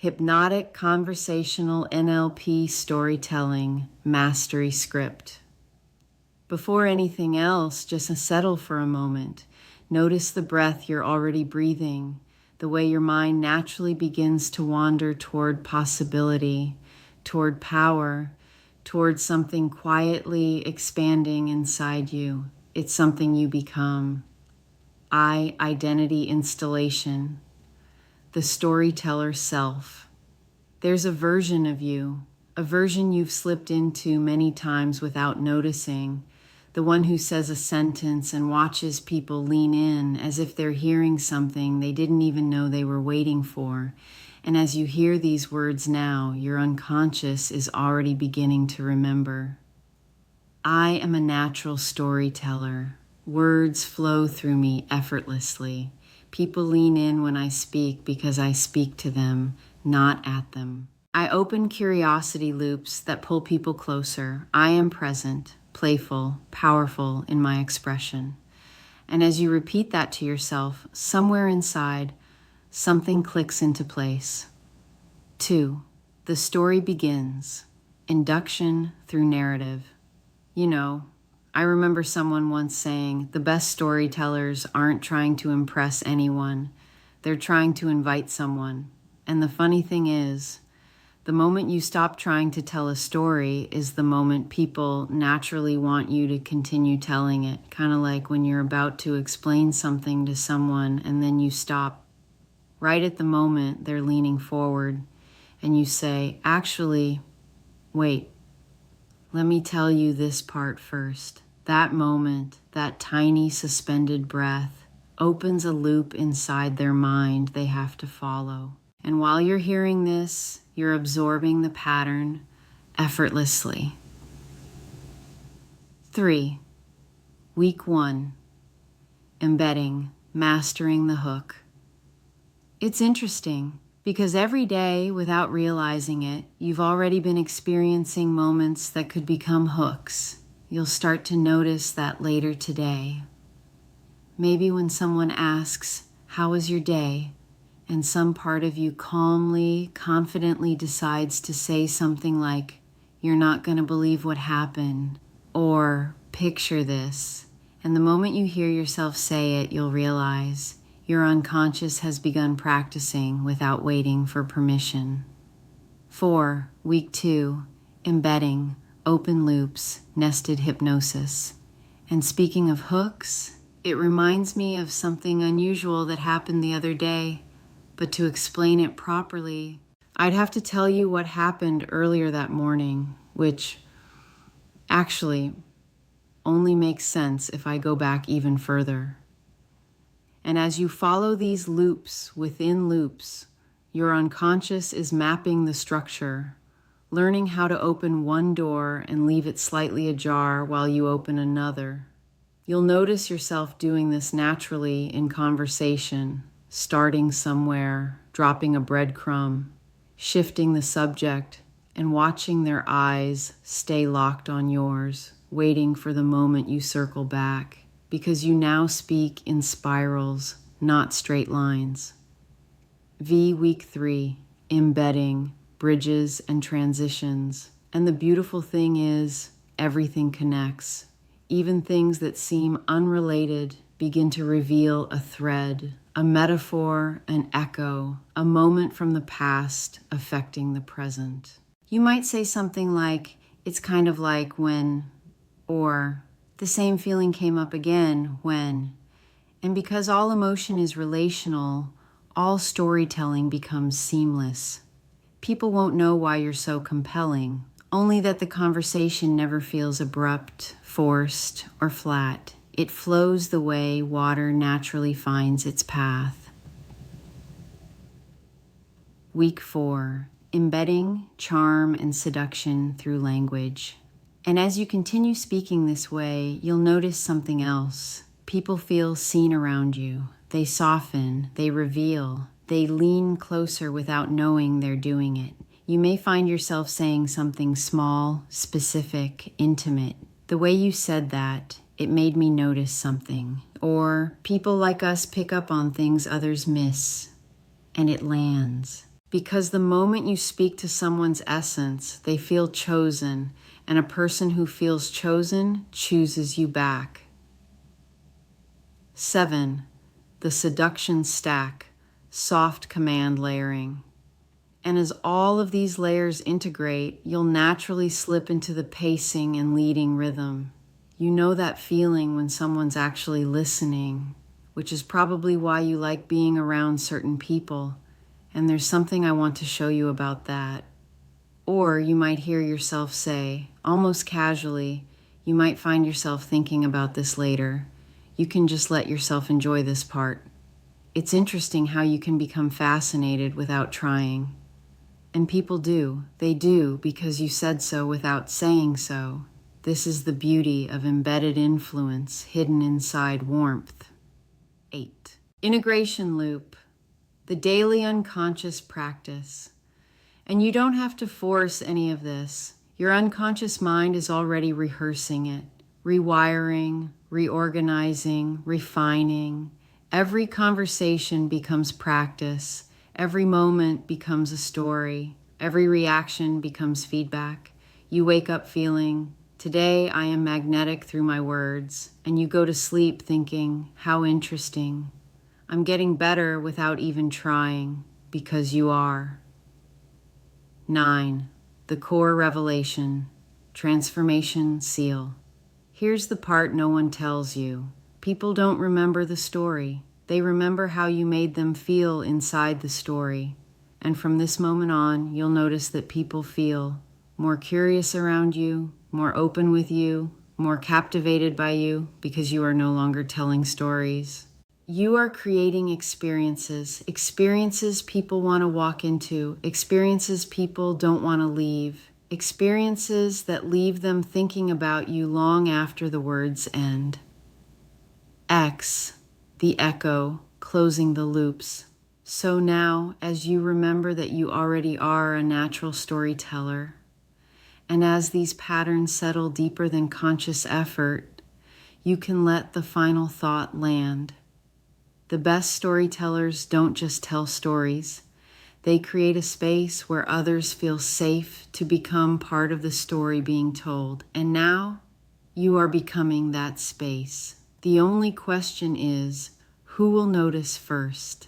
Hypnotic Conversational NLP Storytelling Mastery Script. Before anything else, just settle for a moment. Notice the breath you're already breathing, the way your mind naturally begins to wander toward possibility, toward power, toward something quietly expanding inside you. It's something you become. Identity installation. The storyteller self. There's a version of you, a version you've slipped into many times without noticing, the one who says a sentence and watches people lean in as if they're hearing something they didn't even know they were waiting for. And as you hear these words now, your unconscious is already beginning to remember. I am a natural storyteller. Words flow through me effortlessly. People lean in when I speak because I speak to them, not at them. I open curiosity loops that pull people closer. I am present, playful, powerful in my expression. And as you repeat that to yourself, somewhere inside, something clicks into place. 2. The story begins. Induction through narrative. I remember someone once saying, the best storytellers aren't trying to impress anyone. They're trying to invite someone. And the funny thing is, the moment you stop trying to tell a story is the moment people naturally want you to continue telling it. Kind of like when you're about to explain something to someone and then you stop. Right at the moment they're leaning forward and you say, actually, wait, let me tell you this part first. That moment, that tiny suspended breath, opens a loop inside their mind they have to follow. And while you're hearing this, you're absorbing the pattern effortlessly. 3. Week 1. Embedding, mastering the hook. It's interesting because every day, without realizing it, you've already been experiencing moments that could become hooks. You'll start to notice that later today. Maybe when someone asks, "How was your day?" and some part of you calmly, confidently decides to say something like, "You're not going to believe what happened," or "Picture this." And the moment you hear yourself say it, you'll realize your unconscious has begun practicing without waiting for permission. 4. Week 2. Embedding. Open loops, nested hypnosis. And speaking of hooks, it reminds me of something unusual that happened the other day. But to explain it properly, I'd have to tell you what happened earlier that morning, which actually only makes sense if I go back even further. And as you follow these loops within loops, your unconscious is mapping the structure, learning how to open one door and leave it slightly ajar while you open another. You'll notice yourself doing this naturally in conversation, starting somewhere, dropping a breadcrumb, shifting the subject, and watching their eyes stay locked on yours, waiting for the moment you circle back, because you now speak in spirals, not straight lines. Week 3, embedding, bridges and transitions. And the beautiful thing is, everything connects. Even things that seem unrelated begin to reveal a thread, a metaphor, an echo, a moment from the past affecting the present. You might say something like, it's kind of like when, or the same feeling came up again when. And because all emotion is relational, all storytelling becomes seamless. People won't know why you're so compelling, only that the conversation never feels abrupt, forced, or flat. It flows the way water naturally finds its path. Week 4. Embedding, charm, and seduction through language. And as you continue speaking this way, you'll notice something else. People feel seen around you. They soften, they reveal, they lean closer without knowing they're doing it. You may find yourself saying something small, specific, intimate. The way you said that, it made me notice something. Or people like us pick up on things others miss, and it lands. Because the moment you speak to someone's essence, they feel chosen, and a person who feels chosen chooses you back. 7. The seduction stack, soft command layering. And as all of these layers integrate, you'll naturally slip into the pacing and leading rhythm. You know that feeling when someone's actually listening, which is probably why you like being around certain people. And there's something I want to show you about that. Or you might hear yourself say, almost casually, you might find yourself thinking about this later. You can just let yourself enjoy this part. It's interesting how you can become fascinated without trying. And people do. They do because you said so without saying so. This is the beauty of embedded influence hidden inside warmth. 8. Integration loop, the daily unconscious practice. And you don't have to force any of this. Your unconscious mind is already rehearsing it, rewiring, reorganizing, refining. Every conversation becomes practice. Every moment becomes a story. Every reaction becomes feedback. You wake up feeling, today I am magnetic through my words, and you go to sleep thinking, how interesting. I'm getting better without even trying, because you are. 9. The core revelation, transformation seal. Here's the part no one tells you. People don't remember the story. They remember how you made them feel inside the story. And from this moment on, you'll notice that people feel more curious around you, more open with you, more captivated by you because you are no longer telling stories. You are creating experiences people want to walk into, experiences people don't want to leave, experiences that leave them thinking about you long after the words end. X, the echo, closing the loops. So now, as you remember that you already are a natural storyteller, and as these patterns settle deeper than conscious effort, you can let the final thought land. The best storytellers don't just tell stories. They create a space where others feel safe to become part of the story being told. And now, you are becoming that space. The only question is, who will notice first?